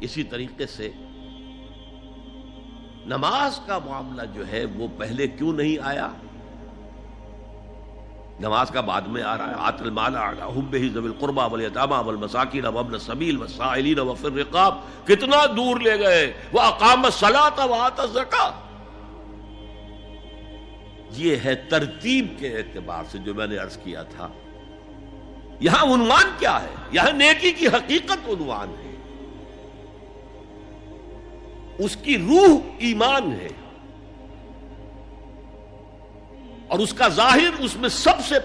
اسی طریقے سے نماز کا معاملہ جو ہے وہ پہلے کیوں نہیں آیا؟ نماز کا بعد میں آ رہا ہے. آت المال علی حبہ ذوی القربى والیتامى والمساکین وابن السبیل والسائلین وفی الرقاب. کتنا دور لے گئے. واقام الصلاۃ وآتى الزکاۃ. یہ ہے ترتیب کے اعتبار سے جو میں نے عرض کیا تھا. یہاں عنوان کیا ہے؟ یہاں نیکی کی حقیقت عنوان ہے. اس کی روح ایمان ہے اور اس کا ظاہر اس میں سب سے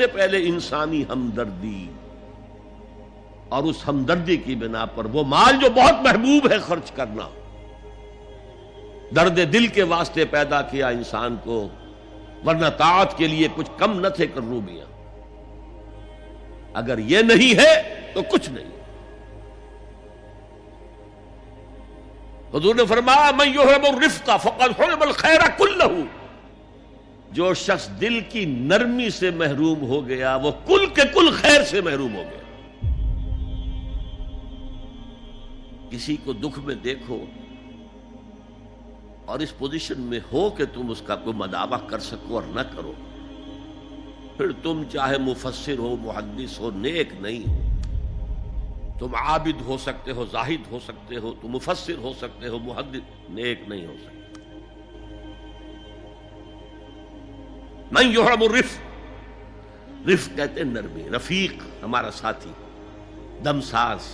پہلے انسانی ہمدردی، اور اس ہمدردی کی بنا پر وہ مال جو بہت محبوب ہے خرچ کرنا. درد دل کے واسطے پیدا کیا انسان کو، ورنہ طاعت کے لیے کچھ کم نہ تھے کروبیاں. اگر یہ نہیں ہے تو کچھ نہیں. حضور نے فرمایا من یحرم الرفق فقد حرم الخیر کلہ. جو شخص دل کی نرمی سے محروم ہو گیا وہ کل کے کل خیر سے محروم ہو گیا. کسی کو دکھ میں دیکھو اور اس پوزیشن میں ہو کہ تم اس کا کوئی مداوع کر سکو اور نہ کرو، پھر تم چاہے مفسر ہو، محدث ہو، نیک نہیں ہو. تم عابد ہو سکتے ہو، زاہد ہو سکتے ہو، تم مفسر ہو سکتے ہو، محدث، نیک نہیں ہو سکتے. من یحرم الرفق، رفق کہتے ہیں نرمی. رفیق ہمارا ساتھی، دمساز.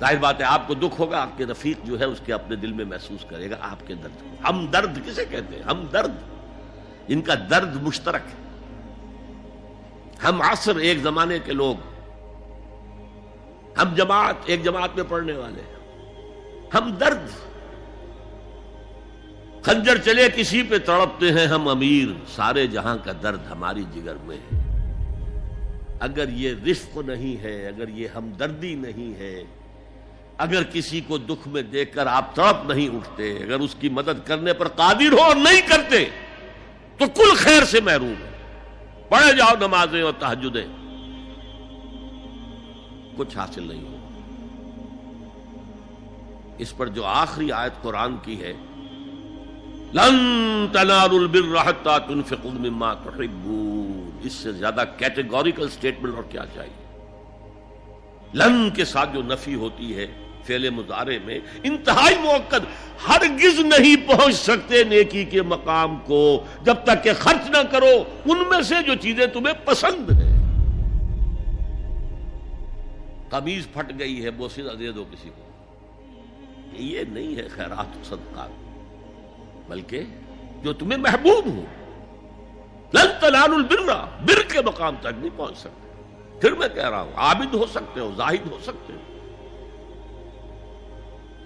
ظاہر بات ہے آپ کو دکھ ہوگا، آپ کے رفیق جو ہے اس کے اپنے دل میں محسوس کرے گا آپ کے درد کو. ہم درد کسے کہتے ہیں؟ ہم درد، ان کا درد مشترک ہے. ہم عصر ایک زمانے کے لوگ، ہم جماعت ایک جماعت میں پڑھنے والے، ہم درد. خنجر چلے کسی پہ تڑپتے ہیں ہم امیر، سارے جہاں کا درد ہماری جگر میں ہے. اگر یہ رفق نہیں ہے، اگر یہ ہمدردی نہیں ہے، اگر کسی کو دکھ میں دیکھ کر آپ تڑپ نہیں اٹھتے، اگر اس کی مدد کرنے پر قادر ہو اور نہیں کرتے تو کل خیر سے محروم ہے. پڑھے جاؤ نمازیں اور تہجدیں، کچھ حاصل نہیں ہو. اس پر جو آخری آیت قرآن کی ہے، لن تنالوا البر حتى تنفقوا مما تحبون، اس سے زیادہ کیٹیگوریکل سٹیٹمنٹ اور کیا چاہیے. لن کے ساتھ جو نفی ہوتی ہے فعل مضارع میں، انتہائی مؤکد. ہرگز نہیں پہنچ سکتے نیکی کے مقام کو جب تک کہ خرچ نہ کرو ان میں سے جو چیزیں تمہیں پسند ہیں. قمیض پھٹ گئی ہے، بوسیدہ دے دو کسی کو، یہ نہیں ہے خیرات و صدقات، بلکہ جو تمہیں محبوب ہو. لن تنالوا البر، بر کے مقام تک نہیں پہنچ سکتے. پھر میں کہہ رہا ہوں عابد ہو سکتے ہو، زاہد ہو سکتے ہو،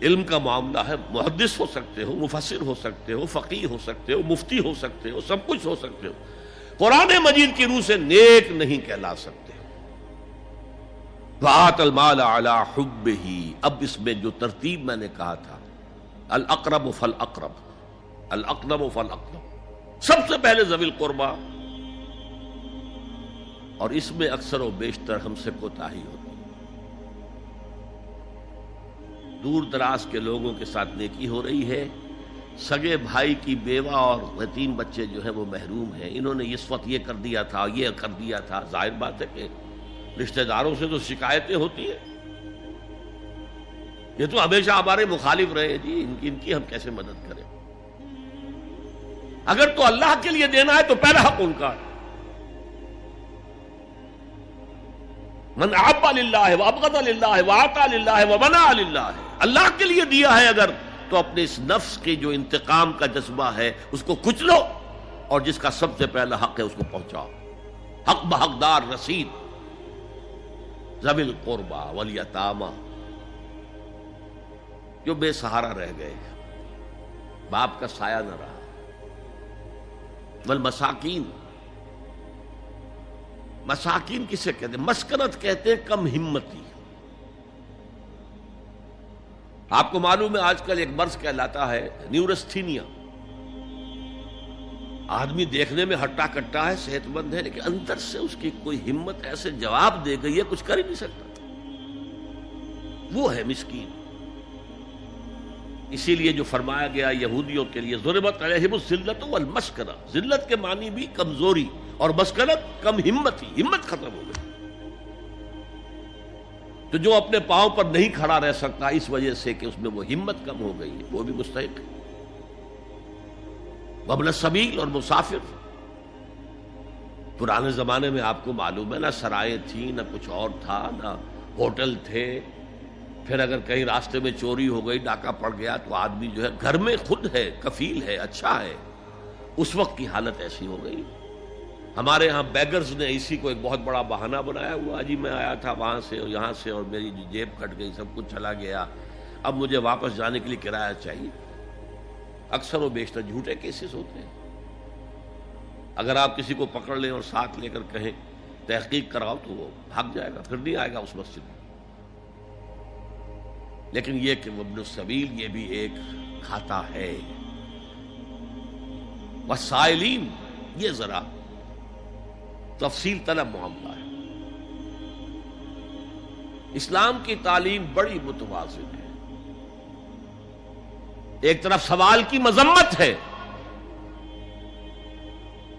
علم کا معاملہ ہے، محدث ہو سکتے ہو، مفسر ہو سکتے ہو، فقیہ ہو سکتے ہو، مفتی ہو سکتے ہو، سب کچھ ہو سکتے ہو. قرآن مجید کی روح سے نیک نہیں کہلا سکتے. وآت المال علی حبہ. اب اس میں جو ترتیب میں نے کہا تھا، الاقرب فالاقرب، الاقرب فالاقرب، سب سے پہلے ذوی القربیٰ. اور اس میں اکثر و بیشتر ہم سے کوتاہی ہوتی ہے. دور دراز کے لوگوں کے ساتھ نیکی ہو رہی ہے، سگے بھائی کی بیوہ اور یتیم بچے جو ہیں وہ محروم ہیں. انہوں نے اس وقت یہ کر دیا تھا، یہ کر دیا تھا. ظاہر بات ہے کہ رشتہ داروں سے تو شکایتیں ہوتی ہیں. یہ تو ہمیشہ ہمارے مخالف رہے جی، ان کی ہم کیسے مدد کریں. اگر تو اللہ کے لیے دینا ہے تو پہلا حق ان کا ہے. من احب للہ وابغض للہ واعطى للہ ومنع للہ. اللہ کے لیے دیا ہے اگر تو اپنے اس نفس کے جو انتقام کا جذبہ ہے اس کو کچلو، اور جس کا سب سے پہلا حق ہے اس کو پہنچاؤ. حق بحقدار رسید. ذوی القربى والیتامى، جو بے سہارا رہ گئے، باپ کا سایہ نہ رہا. والمساکین، مساکین کسے کہتے ہیں؟ مسکنت کہتے ہیں کم ہمتی. آپ کو معلوم ہے آج کل ایک مرض کہلاتا ہے نیورستھینیا. آدمی دیکھنے میں ہٹا کٹا ہے، صحت مند ہے، لیکن اندر سے اس کی کوئی ہمت ایسے جواب دے گئی ہے کچھ کر ہی نہیں سکتا. وہ ہے مسکین. اسی لیے جو فرمایا گیا یہودیوں کے لیے ضربت علیہم الذلۃ والمسکنہ، ذلت کے معنی بھی کمزوری اور مسکنت کم ہمت ہی، ہمت ختم ہو گئی. تو جو اپنے پاؤں پر نہیں کھڑا رہ سکتا اس وجہ سے کہ اس میں وہ ہمت کم ہو گئی ہے، وہ بھی مستحق ہے. وابن السبیل اور مسافر، پرانے زمانے میں آپ کو معلوم ہے نہ سرائے تھیں، نہ کچھ اور تھا، نہ ہوٹل تھے. پھر اگر کہیں راستے میں چوری ہو گئی، ڈاکہ پڑ گیا، تو آدمی جو ہے گھر میں خود ہے، کفیل ہے، اچھا ہے. اس وقت کی حالت ایسی ہو گئی. ہمارے ہاں بیگرز نے اسی کو ایک بہت بڑا بہانہ بنایا ہوا، جی میں آیا تھا وہاں سے اور یہاں سے اور میری جیب کٹ گئی، سب کچھ چلا گیا، اب مجھے واپس جانے کے لیے کرایہ چاہیے. اکثر و بیشتر جھوٹے کیسز ہوتے ہیں. اگر آپ کسی کو پکڑ لیں اور ساتھ لے کر کہیں تحقیق کراؤ تو وہ بھاگ جائے گا، پھر نہیں آئے گا اس مسجد میں. لیکن یہ کہ ابن السبیل یہ بھی ایک کھاتا ہے. والسائلین، یہ ذرا تفصیل طلب معاملہ ہے. اسلام کی تعلیم بڑی متوازن ہے. ایک طرف سوال کی مذمت ہے،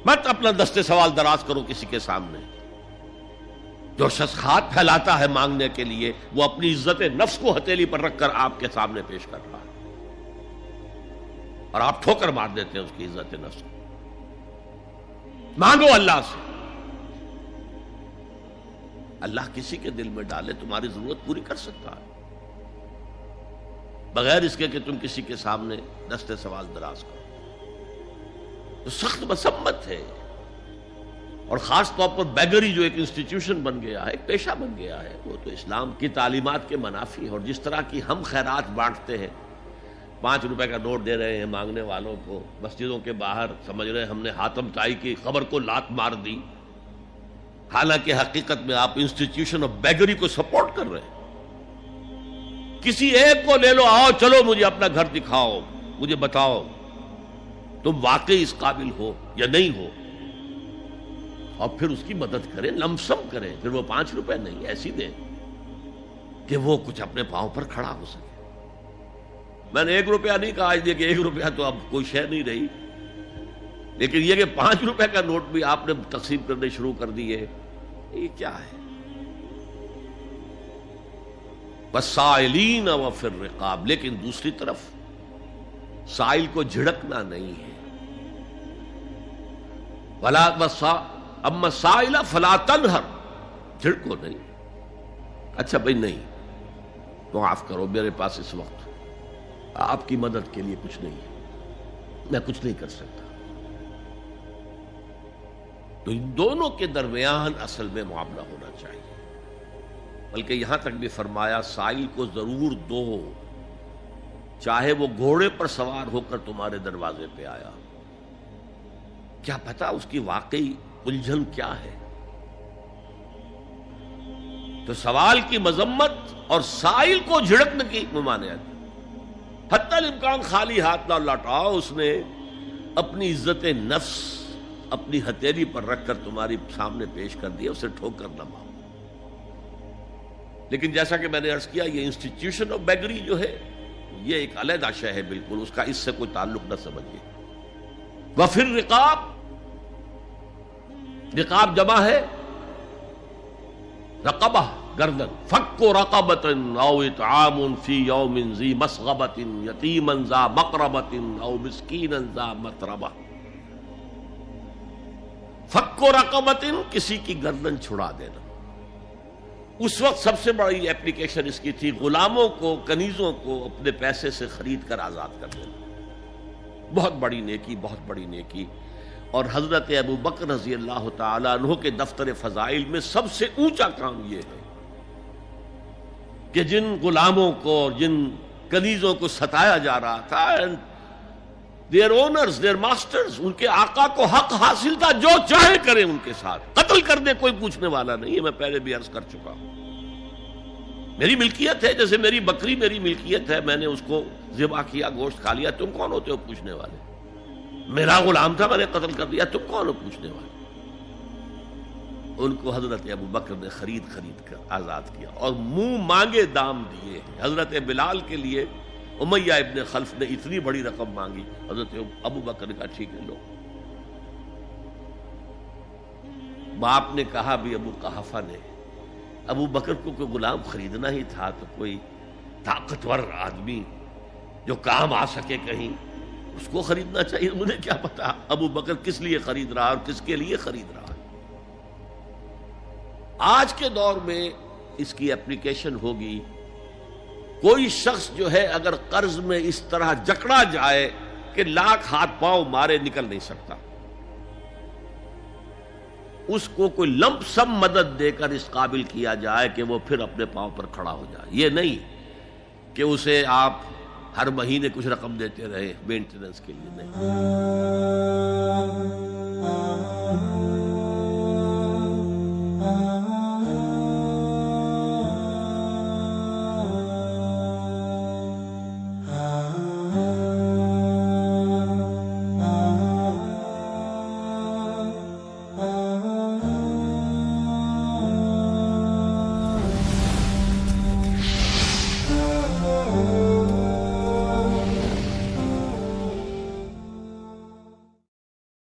مت اپنا دستے سوال دراز کرو کسی کے سامنے. جو شخص ہاتھ پھیلاتا ہے مانگنے کے لیے، وہ اپنی عزت نفس کو ہتھیلی پر رکھ کر آپ کے سامنے پیش کر رہا ہے، اور آپ ٹھوکر مار دیتے ہیں اس کی عزت نفس کو. مانگو اللہ سے، اللہ کسی کے دل میں ڈالے تمہاری ضرورت پوری کر سکتا ہے، بغیر اس کے کہ تم کسی کے سامنے دستے سوال دراز کرو. تو سخت مذمت ہے. اور خاص طور پر بیگری جو ایک انسٹیٹیوشن بن گیا ہے، ایک پیشہ بن گیا ہے، وہ تو اسلام کی تعلیمات کے منافی ہے. اور جس طرح کی ہم خیرات بانٹتے ہیں، 5 روپے کا نوٹ دے رہے ہیں مانگنے والوں کو، مسجدوں کے باہر سمجھ رہے ہیں ہم نے حاتم طائی کی خبر کو لات مار دی، حالانکہ حقیقت میں آپ انسٹیٹیوشن آف بیگری کو سپورٹ کر رہے ہیں. کسی ایک کو لے لو، آؤ چلو مجھے اپنا گھر دکھاؤ، مجھے بتاؤ تم واقعی اس قابل ہو یا نہیں ہو، اور پھر اس کی مدد کریں، لمسم کریں. پھر وہ 5 روپے نہیں ایسی دیں کہ وہ کچھ اپنے پاؤں پر کھڑا ہو سکے. میں نے 1 روپیہ نہیں کہا آج، دیکھیں 1 روپیہ تو اب کوئی شے نہیں رہی، لیکن یہ کہ 5 روپے کا نوٹ بھی آپ نے تقسیم کرنے شروع کر دیے، یہ کیا ہے؟ والسائلین وفی الرقاب. لیکن دوسری طرف سائل کو جھڑکنا نہیں ہے. اما السائل فلا تنہر، جھڑکو نہیں. اچھا بھائی نہیں، معاف کرو، میرے پاس اس وقت آپ کی مدد کے لیے کچھ نہیں ہے، میں کچھ نہیں کر سکتا. تو ان دونوں کے درمیان اصل میں معاملہ ہونا چاہیے. بلکہ یہاں تک بھی فرمایا سائل کو ضرور دو، چاہے وہ گھوڑے پر سوار ہو کر تمہارے دروازے پہ آیا. کیا پتا اس کی واقعی الجھن کیا ہے. تو سوال کی مذمت اور سائل کو جھڑکنے کی ممانعت. حتی الامکان خالی ہاتھ نہ لوٹاؤ. اس نے اپنی عزت نفس اپنی ہتھیلی پر رکھ کر تمہاری سامنے پیش کر دیا، اسے ٹھوکر نہ مارو. لیکن جیسا کہ میں نے عرض کیا، یہ انسٹیٹیوشن آف بیگری جو ہے یہ ایک علیحدہ شے ہے بالکل، اس کا اس سے کوئی تعلق نہ سمجھیے. وفی الرقاب، رقاب جمع ہے رقبہ، گردن. فک رقبۃ او اطعام فی یوم ذی مسغبۃ یتیما ذا مقربۃ او مسکینا ذا متربہ. فک رقبۃ، کسی کی گردن چھڑا دینا. اس وقت سب سے بڑی ایپلیکیشن اس کی تھی غلاموں کو، کنیزوں کو اپنے پیسے سے خرید کر آزاد کر دینا. بہت بڑی نیکی، بہت بڑی نیکی. اور حضرت ابو بکر رضی اللہ تعالیٰ عنہ کے دفتر فضائل میں سب سے اونچا کام یہ ہے کہ جن غلاموں کو اور جن کنیزوں کو ستایا جا رہا تھا، دیئر اونرز، دیئر ماسٹرز، ان کے آقا کو حق حاصل تھا، جو چاہے کریں ان کے ساتھ، قتل کر دے کوئی پوچھنے والا نہیں ہے. میں پہلے بھی عرض کر چکا ہوں، میری ملکیت ہے، جیسے میری بکری میری ملکیت ہے، میں نے اس کو ذبح کیا، گوشت کھا لیا، تم کون ہوتے ہو پوچھنے والے؟ میرا غلام تھا، میں نے قتل کر دیا، تم کون ہو پوچھنے والے؟ ان کو حضرت ابو بکر نے خرید کر آزاد کیا اور منہ مانگے دام دیے ہیں۔ حضرت بلال کے لیے امیہ ابن خلف نے اتنی بڑی رقم مانگی، حضرت ابو بکر نے کہا ٹھیک ہے لو۔ باپ نے کہا بھی ابو قحافہ نے، ابو بکر کو کوئی غلام خریدنا ہی تھا تو کوئی طاقتور آدمی جو کام آ سکے کہیں اس کو خریدنا چاہیے، مجھے کیا پتا ابو بکر کس لیے خرید رہا اور کس کے لیے خرید رہا۔ آج کے دور میں اس کی اپلیکیشن ہوگی، کوئی شخص جو ہے اگر قرض میں اس طرح جکڑا جائے کہ لاکھ ہاتھ پاؤں مارے نکل نہیں سکتا، اس کو کوئی لمپ سم مدد دے کر اس قابل کیا جائے کہ وہ پھر اپنے پاؤں پر کھڑا ہو جائے، یہ نہیں کہ اسے آپ ہر مہینے کچھ رقم دیتے رہے مینٹیننس کے لیے، نہیں۔